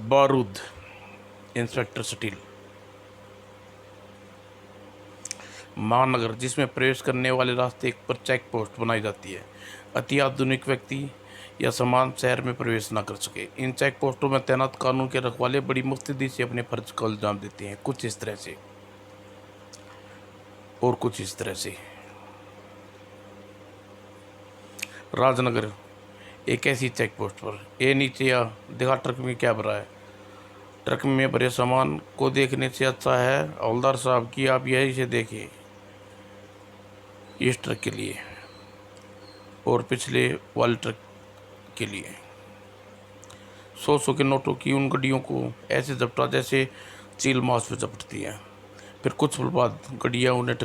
बारूद। Inspector steel. महानगर जिसमें प्रवेश करने वाले रास्ते पर चेक पोस्ट बनाई जाती है, अति आधुनिक व्यक्ति या सामान शहर में प्रवेश न कर सके। इन चेक पोस्टों में तैनात कानून के रखवाले बड़ी मुस्तैदी से अपने फर्ज को अंजाम देते हैं, कुछ इस तरह से और कुछ इस तरह से। राजनगर एक ऐसी चेक पोस्ट पर ये नीचे या देखा ट्रक में क्या भरा है। ट्रक में भरे सामान को देखने से अच्छा है हवलदार साहब कि आप यही से देखिए इस ट्रक के लिए और पिछले वाले ट्रक के लिए। 100 के नोटों की उन गड्डियों को ऐसे झपटा जैसे चील मांस पे झपटती है। फिर कुछ पल बाद गड्डियाँ उन्हें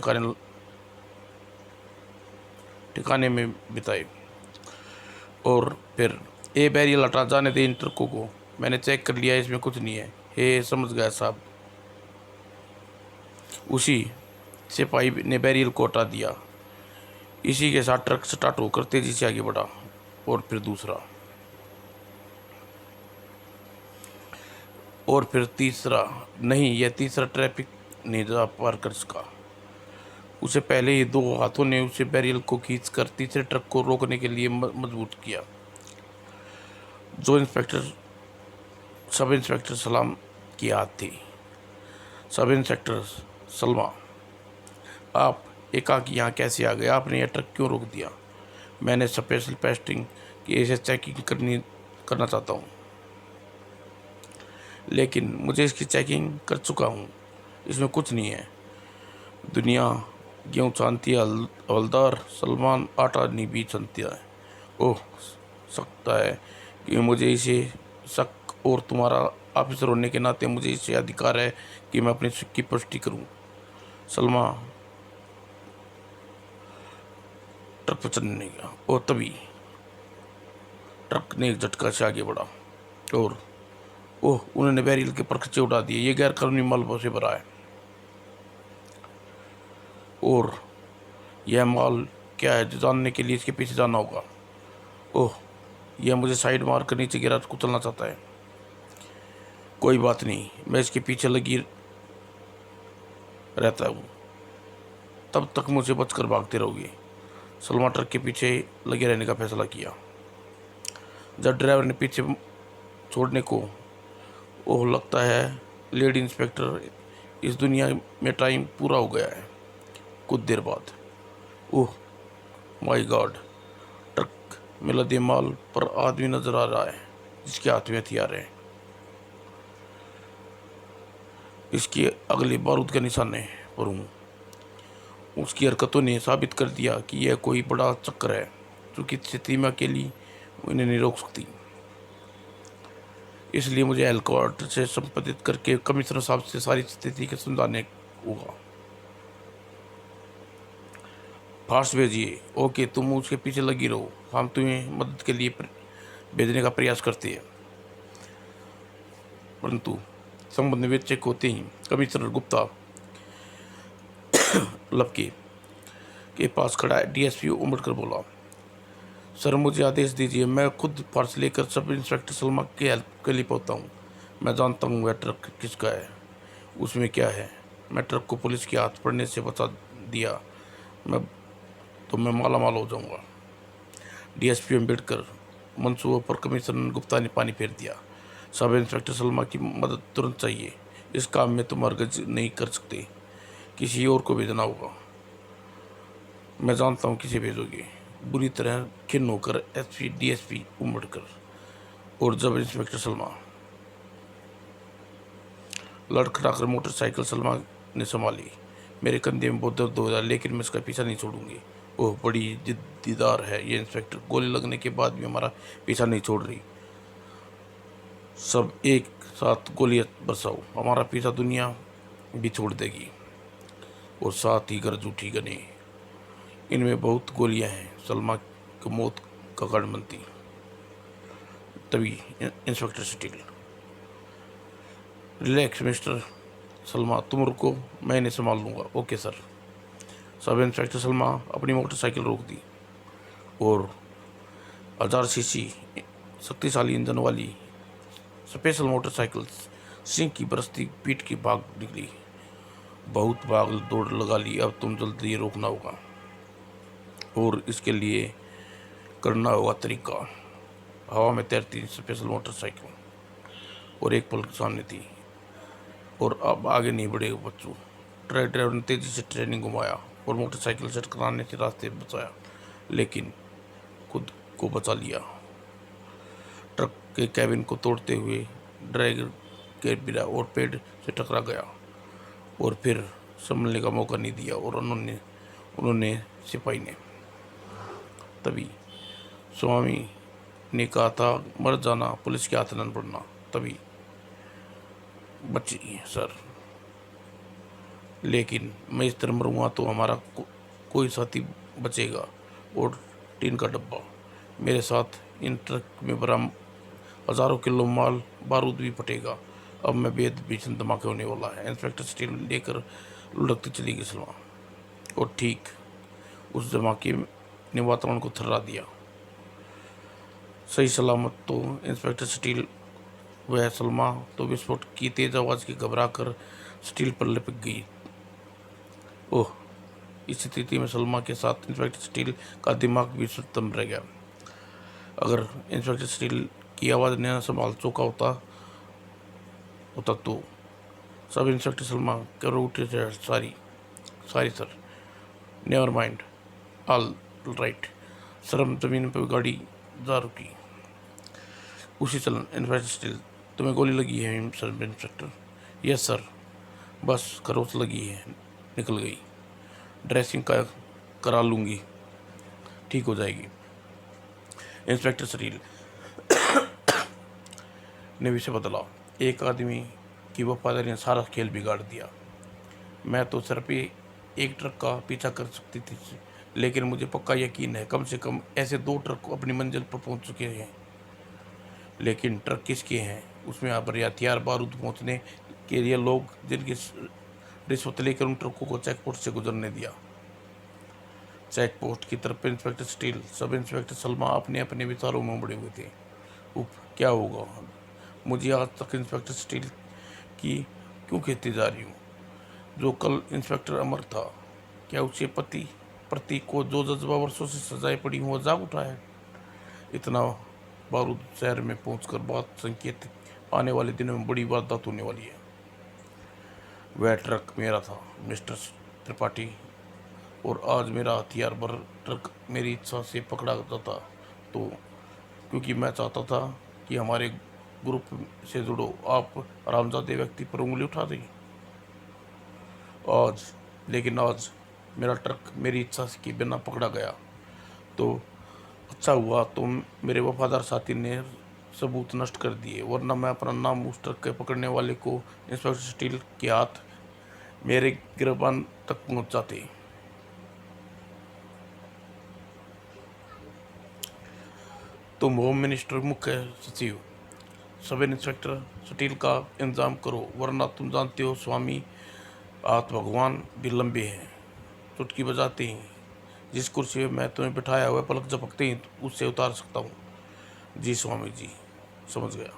ठिकाने में बिताए और फिर ए बैरियल हटा जाने दे इन ट्रकों को। मैंने चेक कर लिया, इसमें कुछ नहीं है। हे समझ गया साहब। उसी सिपाही ने बैरियल को हटा दिया। इसी के साथ ट्रक स्टार्ट होकर तेजी से आगे बढ़ा और फिर दूसरा और फिर तीसरा। नहीं, यह तीसरा ट्रैफिक नहीं जा पार कर सका। उसे पहले ही दो हाथों ने उसे बैरियल को खींचकर तीसरे ट्रक को रोकने के लिए मजबूत किया। जो सब इंस्पेक्टर सलाम की हाथ थी। सब इंस्पेक्टर सलमा, आप एकाकी यहाँ कैसे आ गए? आपने यह ट्रक क्यों रोक दिया? मैंने स्पेशल टेस्टिंग की इसे चेकिंग करना चाहता हूँ, लेकिन मुझे इसकी चेकिंग कर चुका हूँ, इसमें कुछ नहीं है। दुनिया गेहूँ छानती है हवलदार, सलमान आटा नहीं बीज छानती है। ओह, सकता है कि मुझे इसे शक और तुम्हारा ऑफिसर होने के नाते मुझे इसे अधिकार है कि मैं अपनी शक की पुष्टि करूं। सलमा ट्रक पर चढ़ने लगा और तभी ट्रक ने एक झटका से आगे बढ़ा और उन्होंने बैरियल के परखचे उड़ा दिए। ये गैर कानूनी माल से भरा है और यह माल क्या है जानने के लिए इसके पीछे जाना होगा। यह मुझे साइड मार कर नीचे गिरा कुचलना चाहता है। कोई बात नहीं, मैं इसके पीछे लगी रहता हूँ, तब तक मुझे बचकर भागते रहोगे। सलमा ट्रक के पीछे लगे रहने का फैसला किया। जब ड्राइवर ने पीछे छोड़ने को लगता है लेडी इंस्पेक्टर, इस दुनिया में टाइम पूरा हो गया है। कुछ देर बाद माय गॉड, ट्रक में लदे माल पर आदमी नजर आ रहा है जिसके हाथ में हथियार है। इसकी अगले बारूद के निशाने पर हूँ। उसकी हरकतों ने साबित कर दिया कि यह कोई बड़ा चक्कर है जो कि स्थिति में अकेली उन्हें नहीं रोक सकती। इसलिए मुझे हेलक्वार्टर से संपर्क करके कमिश्नर साहब से सारी स्थिति के समझाने होगा। फास्ट भेजिए। ओके, तुम उसके पीछे लगी रहो, हम तुम्हें मदद के लिए भेजने का प्रयास करते हैं। परंतु संबंध में चेक होते ही कमिश्नर गुप्ता लपके के पास खड़ा डीएसपी उमड़ कर बोला, सर मुझे आदेश दीजिए, मैं खुद पार्स लेकर सब इंस्पेक्टर सलमा की हेल्प के लिए पहुँचता हूँ। मैं जानता हूँ वह ट्रक किसका है, उसमें क्या है। मैं ट्रक को पुलिस के हाथ पड़ने से बचा दिया मैं माला माल हो जाऊँगा। डीएसपी अम्बेडकर मंसूबों पर कमिश्नर गुप्ता ने पानी फेर दिया। सब इंस्पेक्टर सलमा की मदद तुरंत चाहिए। इस काम में तुम हरगज नहीं कर सकते, किसी और को भेजना होगा। मैं जानता हूँ किसे भेजोगे। बुरी तरह खिन्न होकर एसपी डीएसपी उमड़कर और जब इंस्पेक्टर सलमा लड़खड़ाकर मोटरसाइकिल सलमा ने संभाली। मेरे कंधे में बहुत दर्द हो रहा है, लेकिन मैं इसका पीछा नहीं छोड़ूंगी। बड़ी जिद्दीदार है ये इंस्पेक्टर, गोली लगने के बाद भी हमारा पीछा नहीं छोड़ रही। सब एक साथ गोलियां बरसाओ, हमारा पीछा दुनिया भी छोड़ देगी और साथ ही गरज उठी गने। इनमें बहुत गोलियां हैं, सलमा की मौत का कारण बनती। तभी inspector steel, relax mister Salma, तुम रुको, मैं इन्हें संभाल लूँगा। Okay sir. Sub inspector Salma अपनी मोटरसाइकिल रोक दी और 1000 सीसी शक्तिशाली इंजन वाली स्पेशल मोटरसाइकिल सिंह की बरसती पीठ की भाग निकली। बहुत भाग दौड़ लगा ली, अब तुम जल्दी रोकना होगा और इसके लिए करना होगा तरीका। हवा में तैरती स्पेशल मोटरसाइकिल और एक पल सामने थी और अब आगे नहीं बढ़ेगा बच्चों। ट्रक ड्राइवर ने तेजी से ट्रेनिंग घुमाया और मोटरसाइकिल से टकराने से रास्ते बचाया, लेकिन खुद को बचा लिया। ट्रक के कैबिन को तोड़ते हुए ड्राइवर गिर गिरा और पेड़ से टकरा गया और फिर संभलने का मौका नहीं दिया और उन्होंने सिपाही ने। तभी स्वामी ने कहा था, मर जाना, पुलिस के हाथ न पड़ना। तभी बची सर, लेकिन मैं इस तरह मरूंगा तो हमारा कोई साथी बचेगा। और टीन का डब्बा मेरे साथ इन ट्रक में भरा हजारों किलो माल बारूद भी फटेगा। अब मैं बेहद भीषण धमाके होने वाला है। इंस्पेक्टर स्टील लेकर लुढ़कती चली गई सलमा, और ठीक उस धमाके ने वातावरण को थर्रा दिया। सही सलामत तो इंस्पेक्टर स्टील वह सलमा तो विस्फोट की तेज आवाज़ की घबरा कर स्टील पर लिपट गई। ओह, इस स्थिति में सलमा के साथ इंस्पेक्टर स्टील का दिमाग भी सुतम रह गया। अगर इंस्पेक्टर स्टील की आवाज़ ने संभाल चुका होता तो सब इंस्पेक्टर सलमा करो उठे थे। Sorry sorry sir, never mind, all right. Sir, हम जमीन पर गाड़ी जा रुकी। उसी चलन इंस्पेक्टर स्टील, तुम्हें गोली लगी है सब इंस्पेक्टर? यस सर, बस खरोच लगी है, निकल गई। ड्रेसिंग का करा लूँगी, ठीक हो जाएगी। इंस्पेक्टर स्टील ने विषय बदला। एक आदमी की वफादारी ने सारा खेल बिगाड़ दिया। मैं तो सिर्फ एक ट्रक का पीछा कर सकती थी, लेकिन मुझे पक्का यकीन है कम से कम ऐसे 2 ट्रक अपनी मंजिल पर पहुंच चुके हैं। लेकिन ट्रक किसके हैं? उसमें पर हथियार बारूद पहुंचने के लिए लोग जिनकी रिश्वत लेकर उन ट्रकों को चेक पोस्ट से गुजरने दिया। चेक पोस्ट की तरफ inspector steel, sub inspector Salma अपने अपने विचारों में उमड़े हुए थे। उफ, क्या होगा? मुझे आज तक इंस्पेक्टर स्टील की क्यों कहती जा रही हूँ? जो कल इंस्पेक्टर अमर था, क्या उसके प्रति को जो जज्बा वर्षों से सजाए पड़ी हुआ जाग उठा है? इतना बारूद शहर में पहुंचकर बात संकेत आने वाले दिनों में बड़ी वारदात होने वाली है। वह ट्रक मेरा था मिस्टर त्रिपाठी, और आज मेरा हथियार भर ट्रक मेरी इच्छा से पकड़ा जाता तो, क्योंकि मैं चाहता था कि हमारे ग्रुप से जुड़ो, आप आरामजादे व्यक्ति पर उंगली उठा दी आज। लेकिन आज मेरा ट्रक मेरी इच्छा से के बिना पकड़ा गया तो अच्छा हुआ। तो मेरे वफादार साथी ने सबूत नष्ट कर दिए, वरना मैं अपना नाम उस ट्रक के पकड़ने वाले को इंस्पेक्टर स्टील के हाथ मेरे गिरबान तक पहुंच जाते। तुम होम मिनिस्टर मुख्य सचिव, सब इंस्पेक्टर स्टील का इंतजाम करो, वरना तुम जानते हो स्वामी हाथ भगवान भी लंबे हैं। चुटकी बजाते ही जिस कुर्सी में मैं तुम्हें बिठाया हुआ पलक झपकते ही उससे उतार सकता हूँ। जी स्वामी जी, समझ गया।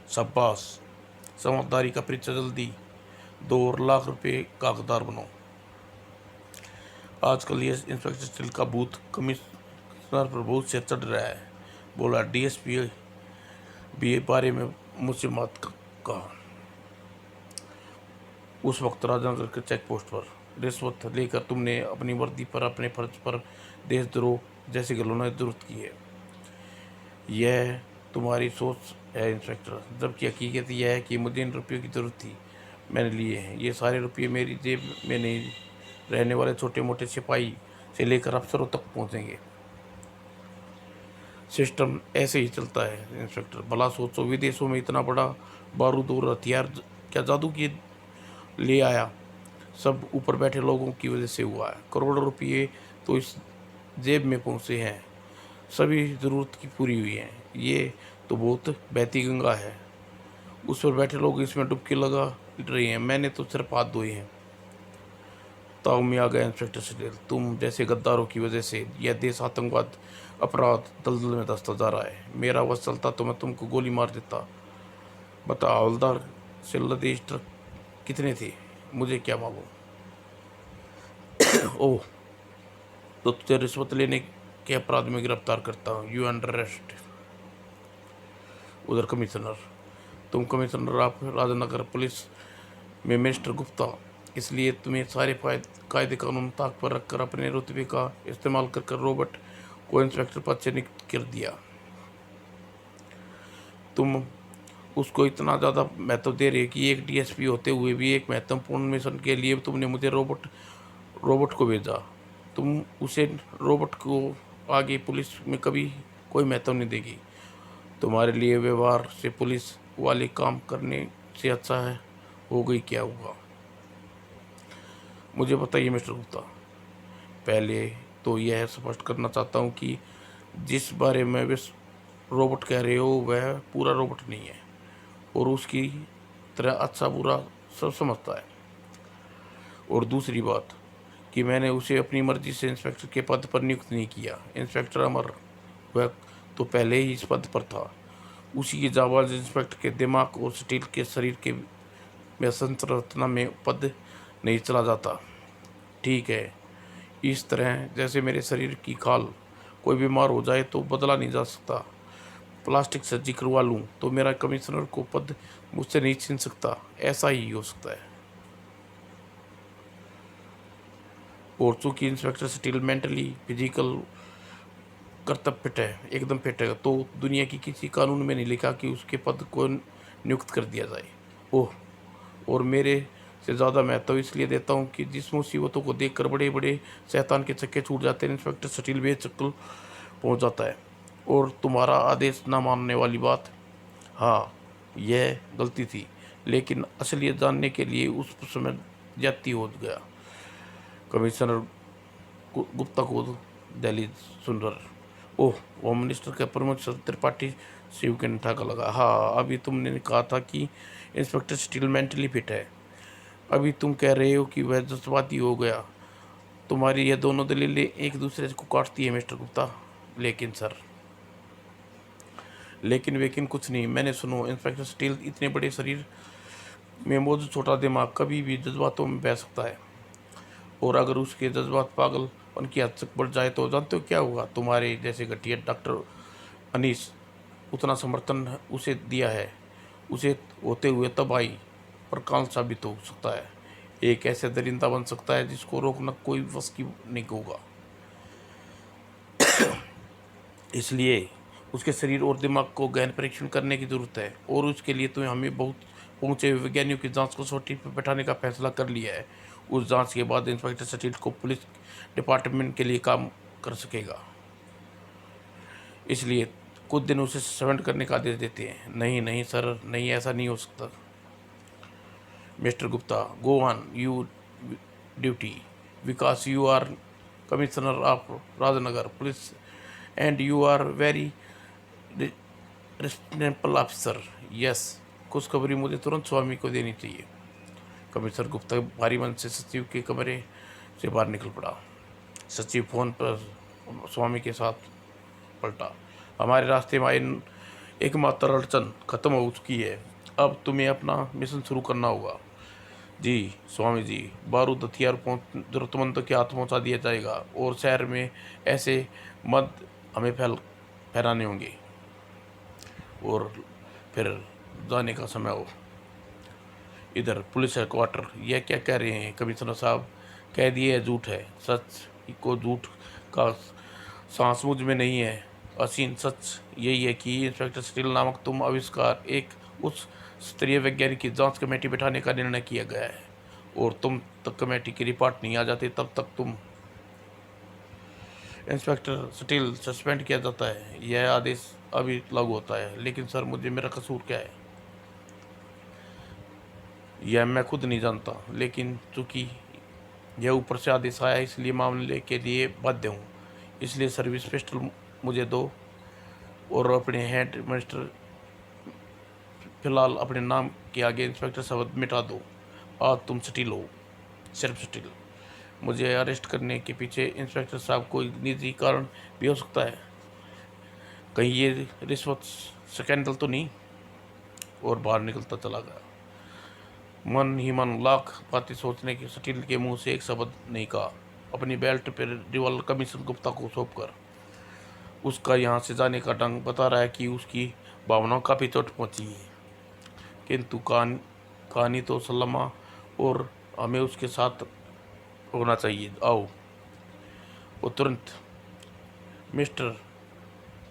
शाबाश, समझदारी का परिचय जल्दी 2 लाख रुपए का हकदार बनो। आजकल ये इंस्पेक्टर स्टील का बूथ कमिश्नर पर बहुत से चढ़ रहा है। बोला, डीएसपी भी बारे में मुझसे बात कहा। उस वक्त राजनगर के चेक पोस्ट पर रिश्वत लेकर तुमने अपनी वर्दी पर अपने फर्ज पर देशद्रोह जैसी घिनौनी जरूरत की है। यह तुम्हारी सोच है इंस्पेक्टर, जबकि हकीकत यह है कि मुझे इन रुपयों की ज़रूरत थी, मैंने लिए हैं। ये सारे रुपये मेरी जेब में नहीं, रहने वाले छोटे मोटे सिपाही से लेकर अफसरों तक पहुंचेंगे। सिस्टम ऐसे ही चलता है इंस्पेक्टर। भला सोचो, विदेशों में इतना बड़ा बारूद और हथियार क्या जादू की ले आया? सब ऊपर बैठे लोगों की वजह से हुआ है। करोड़ों रुपये तो इस जेब में पहुंचे हैं, सभी ज़रूरत की पूरी हुई है। ये तो बहुत बहती गंगा है, उस पर बैठे लोग इसमें डुबकी लगा रहे हैं, मैंने तो सिर्फ हाथ धोए हैं। ताऊ में आ गया इंस्पेक्टर स्टील, तुम जैसे गद्दारों की वजह से यह देश आतंकवाद अपराध दलदल में धंसता जा रहा है। मेरा वश चलता तो मैं तुमको गोली मार देता, बता हवलदार से लदे ट्रक कितने थे, मुझे क्या मालूम। ओह, तो तुझे रिश्वत लेने के अपराध में गिरफ्तार करता हूँ, यू अंडर अरेस्ट। उधर कमिश्नर, तुम कमिश्नर ऑफ राजनगर पुलिस में मिस्टर गुप्ता, इसलिए तुम्हें सारे कायदे कानून ताक पर रखकर अपने रुतबे का इस्तेमाल कर रॉबर्ट को इंस्पेक्टर पद से नियुक्त कर दिया। तुम उसको इतना ज़्यादा महत्व दे रहे कि एक डीएसपी होते हुए भी एक महत्वपूर्ण मिशन के लिए तुमने मुझे रॉबर्ट को भेजा। तुम उसे रॉबर्ट को आगे पुलिस में कभी कोई महत्व नहीं देगी। तुम्हारे लिए व्यवहार से पुलिस वाले काम करने से अच्छा है। हो गई क्या हुआ, मुझे बताइए मिस्टर गुप्ता। पहले तो यह स्पष्ट करना चाहता हूँ कि जिस बारे में वे रोबोट कह रहे हो वह पूरा रोबोट नहीं है और उसकी तरह अच्छा बुरा सब समझता है। और दूसरी बात कि मैंने उसे अपनी मर्जी से इंस्पेक्टर के पद पर नियुक्त नहीं किया। इंस्पेक्टर अमर वह तो पहले ही इस पद पर था। उसी की जाबाज इंस्पेक्टर के दिमाग और स्टील के शरीर के में संरचना में पद नहीं चला जाता। ठीक है, इस तरह जैसे मेरे शरीर की खाल कोई बीमार हो जाए तो बदला नहीं जा सकता। प्लास्टिक सर्जरी करवा लूँ तो मेरा कमिश्नर को पद मुझसे नहीं छीन सकता, ऐसा ही हो सकता है। और चूंकि इंस्पेक्टर स्टील मेंटली फिजिकल कर्तव्य फिट है, एकदम फिट है, तो दुनिया की किसी कानून में नहीं लिखा कि उसके पद को नियुक्त कर दिया जाए। ओह, और मेरे से ज़्यादा महत्व इसलिए देता हूँ कि जिस मुसीबतों को देखकर बड़े बड़े शैतान के चक्के छूट जाते हैं, इंस्पेक्टर स्टील बेशक्ल पहुँच जाता है। और तुम्हारा आदेश ना मानने वाली बात, हाँ यह गलती थी, लेकिन असलियत जानने के लिए उस समय ज्यादती हो गया। कमिश्नर गुप्ता को दिल्ली सुन रहा। ओह, होम मिनिस्टर का प्रमुख त्रिपाठी शिव के ठाका लगा। हाँ, अभी तुमने कहा था कि इंस्पेक्टर स्टील मेंटली फिट है, अभी तुम कह रहे हो कि वह जज्बाती हो गया। तुम्हारी यह दोनों दलीलें एक दूसरे को काटती है मिस्टर गुप्ता। लेकिन सर, लेकिन वेकिन कुछ नहीं। मैंने सुनो, इंस्पेक्टर स्टील इतने बड़े शरीर में मौजूद छोटा दिमाग कभी भी जज्बातों में बह सकता है, और अगर उसके जज्बात पागलपन की हद तक बढ़ जाए तो जानते हो क्या होगा। तुम्हारे जैसे घटिया डॉक्टर अनीस उतना समर्थन उसे दिया है, उसे होते हुए तबाही पर काल साबित हो सकता है। एक ऐसे दरिंदा बन सकता है जिसको रोकना कोई बस की नहीं होगा। इसलिए उसके शरीर और दिमाग को गहन परीक्षण करने की जरूरत है, और उसके लिए तुम्हें हमें बहुत पहुंचे हुए वैज्ञानिकों की जांच कसौटी पर बैठाने का फैसला कर लिया है। उस जांच के बाद इंस्पेक्टर सटील को पुलिस डिपार्टमेंट के लिए काम कर सकेगा। इसलिए कुछ दिन उसे सस्पेंड करने का आदेश देते हैं। नहीं नहीं सर, नहीं, ऐसा नहीं हो सकता। Mister Gupta, go on you duty because you are commissioner of Rajnagar police and you are very responsible officer. Yes, खुशखबरी मुझे तुरंत स्वामी को देनी चाहिए। कमिश्नर गुप्ता भारी मन से सचिव के कमरे से बाहर निकल पड़ा। सचिव फोन पर स्वामी के साथ पलटा। हमारे रास्ते में आई एकमात्र अड़चन खत्म हो चुकी है, अब तुम्हें अपना मिशन शुरू करना होगा। जी स्वामी जी, बारूद हथियार जरूरतमंदों के हाथ पहुँचा दिया जाएगा, और शहर में ऐसे मद हमें फैलाने होंगे, और फिर जाने का समय हो। इधर पुलिस हेडक्वार्टर, यह क्या कह रहे हैं कमिश्नर साहब, कह दिए झूठ है। सच को झूठ का सांस मुझ में नहीं है। असीम सच यही है कि इंस्पेक्टर स्टील नामक तुम आविष्कार एक उच्च स्तरीय वैज्ञानिक की जांच कमेटी बैठाने का निर्णय किया गया है, और तुम तक कमेटी की रिपोर्ट नहीं आ जाती तब तक तुम इंस्पेक्टर स्टील सस्पेंड किया जाता है। यह आदेश अभी लागू होता है। लेकिन सर, मुझे मेरा कसूर क्या है, यह मैं खुद नहीं जानता, लेकिन चूंकि यह ऊपर से आदेश आया इसलिए मामले के लिए बाध्य हूँ। इसलिए सर्विस पिस्टल मुझे दो, और अपने हेड मिनिस्टर फिलहाल अपने नाम के आगे इंस्पेक्टर शब्द मिटा दो। आज तुम स्टील हो, सिर्फ स्टील। मुझे अरेस्ट करने के पीछे इंस्पेक्टर साहब कोई निजी कारण भी हो सकता है। कहीं ये रिश्वत स्कैंडल तो नहीं। और बाहर निकलता चला गया। मन ही मन लाख बातें सोचने की सटील के मुंह से एक शब्द नहीं कहा। अपनी बेल्ट पर रिवॉल्वर कमीशन गुप्ता को सौंप कर उसका यहाँ से जाने का ढंग बता रहा है कि उसकी भावनाओं काफ़ी चोट पहुंची है, किंतु कहानी तो सलमा और हमें उसके साथ होना चाहिए। आओ। वो तुरंत, मिस्टर,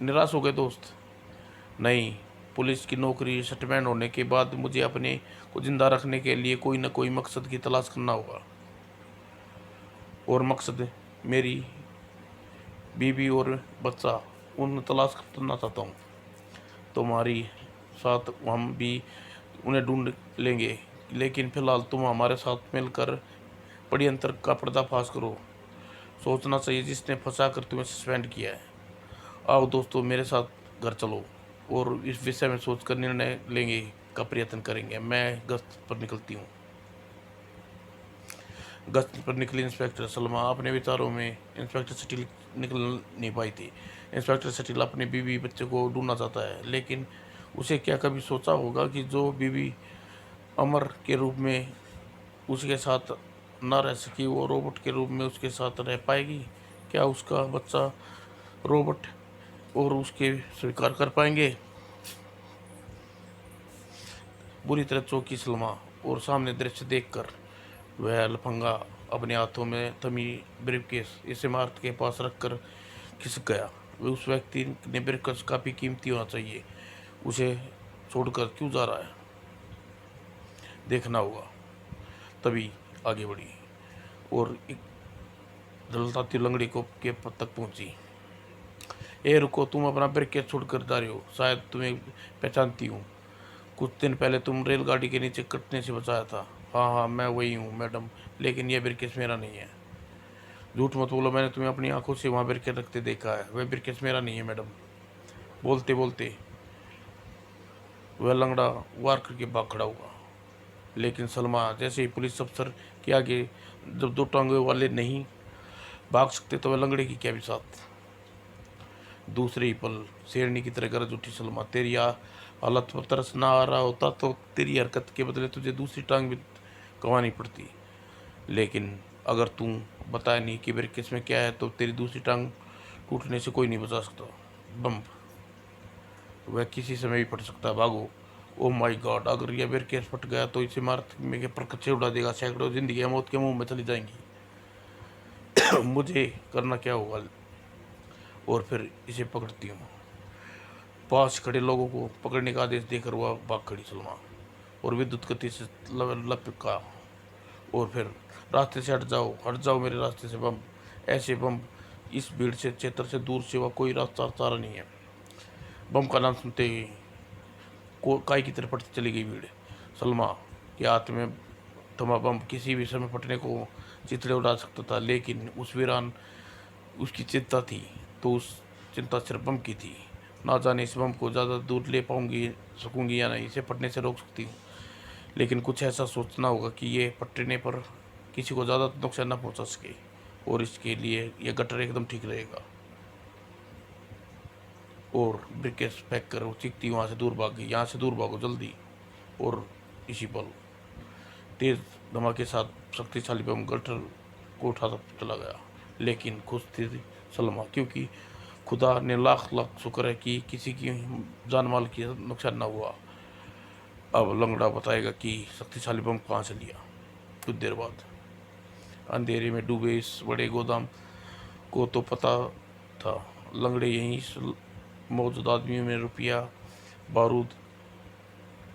निराश हो गए दोस्त? नहीं, पुलिस की नौकरी सेटलमेंट होने के बाद मुझे अपने को जिंदा रखने के लिए कोई न कोई मकसद की तलाश करना होगा, और मकसद मेरी बीवी और बच्चा उन तलाश करना चाहता हूँ। तुम्हारी साथ हम भी उन्हें ढूंढ लेंगे, लेकिन फिलहाल तुम हमारे साथ मिलकर षड्यंत्र का पर्दाफाश करो। सोचना चाहिए जिसने फंसा कर तुम्हें सस्पेंड किया है। आओ दोस्तों, मेरे साथ घर चलो और इस विषय में सोचकर निर्णय लेंगे का प्रयत्न करेंगे। मैं गश्त पर निकलती हूँ। गश्त पर निकली इंस्पेक्टर सलमा अपने विचारों में इंस्पेक्टर सटील निकल नहीं पाई थी। इंस्पेक्टर सटील अपने बीवी बच्चे को ढूंढना चाहता है, लेकिन उसे क्या कभी सोचा होगा कि जो बीवी अमर के रूप में उसके साथ न रह सकी, वो रोबोट के रूप में उसके साथ रह पाएगी? क्या उसका बच्चा रोबोट और उसके स्वीकार कर पाएंगे? बुरी तरह चौंकी सलमा, और सामने दृश्य देखकर वह लफंगा अपने हाथों में थमी ब्रीफकेस इस इमारत के पास रखकर खिसक गया। वे उस व्यक्ति ने ब्रीफकेस काफ़ी कीमती होना चाहिए, उसे छोड़कर क्यों जा रहा है? देखना होगा। तभी आगे बढ़ी और एक जलताती लंगड़ी को के तक पहुंची। ए रुको, तुम अपना ब्रीफकेस छोड़कर जा रहे हो, शायद तुम्हें पहचानती हूँ। कुछ दिन पहले तुम रेलगाड़ी के नीचे कटने से बचाया था। हाँ हाँ, मैं वही हूँ मैडम, लेकिन यह ब्रीफकेस मेरा नहीं है। झूठ मत बोलो, मैंने तुम्हें अपनी आंखों से वहाँ ब्रीफकेस रखते देखा है। वह ब्रीफकेस मेरा नहीं है मैडम। बोलते बोलते वह लंगड़ा वार करके भाग खड़ा हुआ, लेकिन सलमा जैसे ही पुलिस अफसर के आगे जब दो टांगों वाले नहीं भाग सकते तो वह लंगड़े की क्या भी साथ। दूसरे ही पल शेरनी की तरह गरज उठी सलमा, तेरी हालत पर तरस ना आ रहा होता तो तेरी हरकत के बदले तुझे दूसरी टांग भी गंवानी पड़ती। लेकिन अगर तू बताया नहीं कि ब्रीफकेस में क्या है तो तेरी दूसरी टांग टूटने से कोई नहीं बचा सकता। बम वह किसी समय भी फट सकता है, भागो। ओह माय गॉड, अगर यह ब्रीफकेस फट गया तो इस इमारत में के परखच्चे उड़ा देगा, सैकड़ों जिंदगी मौत के मुंह में चली जाएंगी। मुझे करना क्या होगा? और फिर इसे पकड़ती हूँ। पास खड़े लोगों को पकड़ने का आदेश देकर वह भाग खड़ी सलमा, और विद्युत गति से लपका, और फिर रास्ते से हट जाओ मेरे रास्ते से बम। ऐसे बम इस भीड़ से क्षेत्र से दूर से वह कोई रास्ता तारा नहीं है। बम का नाम सुनते ही काय की तरफ फटती चली गई भीड़। सलमा के हाथ में थमा बम किसी भी समय फटने को चितड़े उड़ा सकता था, लेकिन उस वीरान उसकी चिंता थी तो उस चिंता सिर्फ बम की थी। ना जाने इस बम को ज़्यादा दूर ले सकूंगी या नहीं, इसे फटने से रोक सकती हूँ, लेकिन कुछ ऐसा सोचना होगा कि ये फटने पर किसी को ज़्यादा नुकसान न पहुँचा सके, और इसके लिए यह गटर एकदम ठीक रहेगा। और ब्रिकेट फेंक कर वो चीखती वहाँ से दूर भाग गई, यहाँ से दूर भागो जल्दी। और इसी पल तेज धमाके के साथ शक्तिशाली बम गटर को उठाता चला गया, लेकिन खुश थी सलमा, क्योंकि खुदा ने लाख लाख शुक्र है कि किसी की जान माल की नुकसान ना हुआ। अब लंगड़ा बताएगा कि शक्तिशाली बम कहाँ से लिया। कुछ देर बाद अंधेरे में डूबे इस बड़े गोदाम को तो पता था लंगड़े यहीं मौजूद आदमियों में रुपया बारूद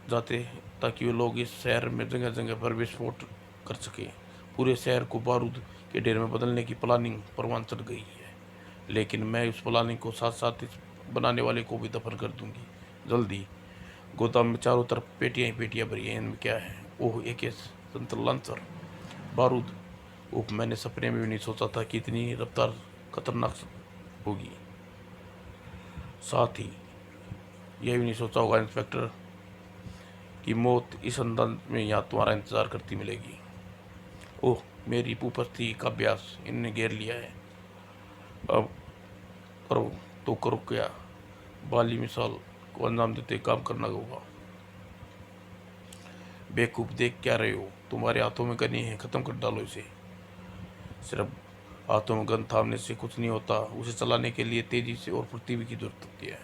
जाते, ताकि वे लोग इस शहर में जगह जगह पर विस्फोट कर सके। पूरे शहर को बारूद के ढेर में बदलने की प्लानिंग परवान चढ़ गई है, लेकिन मैं उस प्लानिंग को साथ साथ इस बनाने वाले को भी दफन कर दूंगी जल्दी। गोदाम में चारों तरफ पेटियां ही पेटियां भरी हैं। इनमें क्या है? ओह, एक लंसर बारूद। ओह, मैंने सपने में भी नहीं सोचा था कि इतनी रफ्तार खतरनाक होगी। साथ ही यह भी नहीं सोचा होगा इंस्पेक्टर कि मौत इस अंदाज में यहाँ तुम्हारा इंतजार करती मिलेगी। ओह, मेरी उपस्थिति का अभ्यास इनने घेर लिया है। अब करो तो करो क्या, बाली मिसाल को अंजाम देते काम करना होगा। बेवकूफ़ देख क्या रहे हो? तुम्हारे हाथों में गनी है, ख़त्म कर डालो इसे। सिर्फ हाथों में गन थामने से कुछ नहीं होता, उसे चलाने के लिए तेज़ी से और फुर्ती भी की ज़रूरत होती है।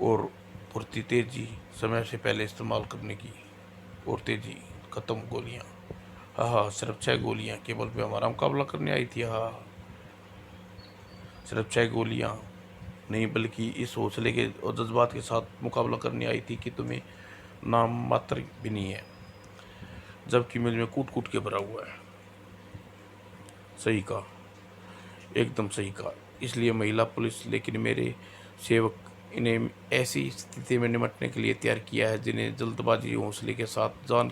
और फुर्ती तेज़ी समय से पहले इस्तेमाल करने की। और तेज़ी ख़त्म गोलियाँ। हाँ हाँ, सिर्फ 6 गोलियाँ केवल पे हमारा मुकाबला करने आई थी। हाँ हाँ, सिर्फ 6 गोलियाँ नहीं, बल्कि इस हौसले के और जज्बात के साथ मुकाबला करने आई थी कि तुम्हें नाम मात्र भी नहीं है, जबकि मुझ में कूट कूट के भरा हुआ है। सही कहा, एकदम सही कहा। इसलिए महिला पुलिस, लेकिन मेरे सेवक, इन्हें ऐसी स्थिति में निपटने के लिए तैयार किया है जिन्हें जल्दबाजी हौसले के साथ जान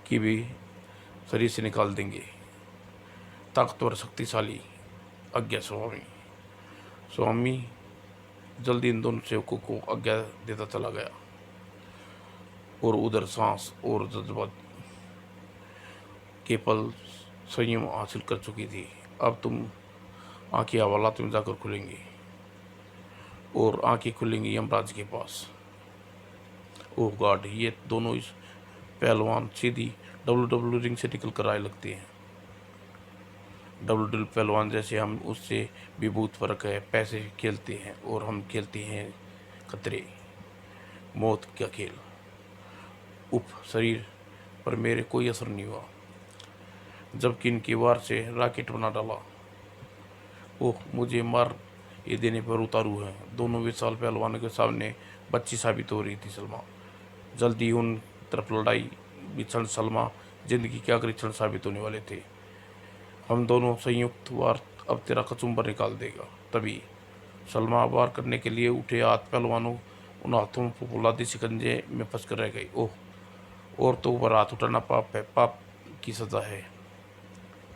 की भी शरीर से निकाल देंगे। ताकतवर, शक्तिशाली, आज्ञा स्वामी। स्वामी जल्दी इन दोनों सेवकों को आज्ञा देता चला गया। और उधर सांस और जज्बात के पल संयम हासिल कर चुकी थी। अब तुम आंखें हवालात में जाकर खुलेंगी और आंखें खुलेंगी यमराज के पास। ओह गॉड, ये दोनों इस पहलवान सीधी डब्ल्यू रिंग से निकल कर आए लगते हैं। डब्ल्यू पहलवान जैसे हम उससे भी बहुत फर्क है। पैसे खेलते हैं और हम खेलते हैं खतरे, मौत का खेल। उफ, शरीर पर मेरे कोई असर नहीं हुआ, जबकि इनकी वार से रॉकेट बना डाला। ओह, मुझे मार ये देने पर उतारू है। दोनों विशाल पहलवानों के सामने बच्ची साबित हो रही थी सलमा। जल्दी उन तरफ लड़ाई भी क्षण सलमा जिंदगी के आखिरी क्षण साबित होने वाले थे। हम दोनों संयुक्त वार अब तेरा कचुम्बर निकाल देगा। तभी सलमा वार करने के लिए उठे हाथ पहलवानों उन हाथों को फौलादी शिकंजे में फंस कर रह गई। ओह, और तो ऊपर हाथ उठाना पाप है, पाप की सजा है।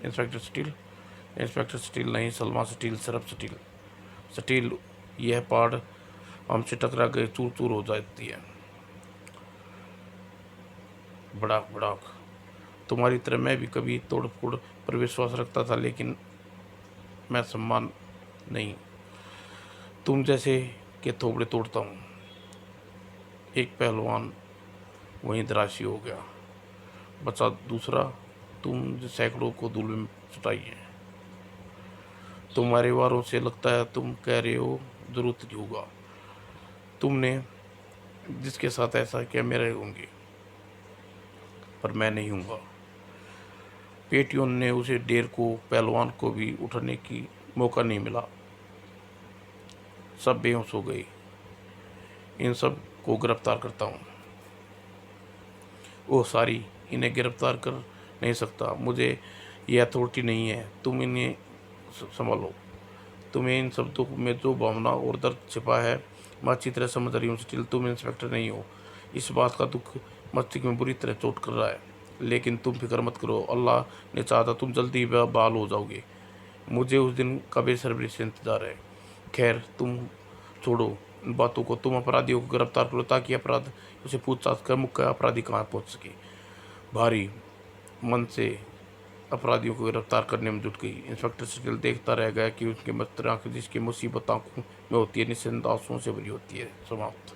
इंस्पेक्टर स्टील, इंस्पेक्टर स्टील नहीं, सलमा स्टील, सिर्फ स्टील। स्टील, यह पहाड़ हमसे टकरा गए चूर चूर हो जाती है। बड़ाक बड़ाक। तुम्हारी तरह मैं भी कभी तोड़ फोड़ पर विश्वास रखता था, लेकिन मैं सम्मान नहीं, तुम जैसे के थोबड़े तोड़ता हूँ। एक पहलवान वहीं दराशी हो गया। बचा दूसरा, तुम जो सैकड़ों को धूल में सुटाई है। तुम्हारे वारों से लगता है तुम कह रहे हो जरूरत नहीं होगा। तुमने जिसके साथ ऐसा किया मेरे होंगे, पर मैं नहीं हूँगा। पेटियों ने उसे डेर को, पहलवान को भी उठने की मौका नहीं मिला। सब बेहोश हो गई। इन सब को गिरफ्तार करता हूँ। ओह सॉरी, इन्हें गिरफ्तार कर नहीं सकता, मुझे यह अथॉरिटी नहीं है। तुम इन्हें संभालो। तुम्हें इन शब्दों में जो भावना और दर्द छिपा है मैं अच्छी तरह समझ रही हूँ। स्टिल, तुम इंस्पेक्टर नहीं हो। इस बात का दुख मस्तिष्क में बुरी तरह चोट कर रहा है, लेकिन तुम फिक्र मत करो, अल्लाह ने चाहा तुम जल्दी ही बहाल हो जाओगे। मुझे उस दिन का बेसब्री से इंतजार है। खैर, तुम छोड़ो इन बातों को, तुम अपराधियों को गिरफ्तार करो ताकि अपराध उसे पूछताछ कर मुख्य अपराधी कहाँ पहुँच सके। भारी मन से अपराधियों को गिरफ्तार करने में जुट गई। इंस्पेक्टर स्टिल देखता रह गया कि उसकी मस्त आंखें जिसकी मुसीबत आंखों में होती है, निश्चिंत आंसुओं से भरी होती है। समाप्त।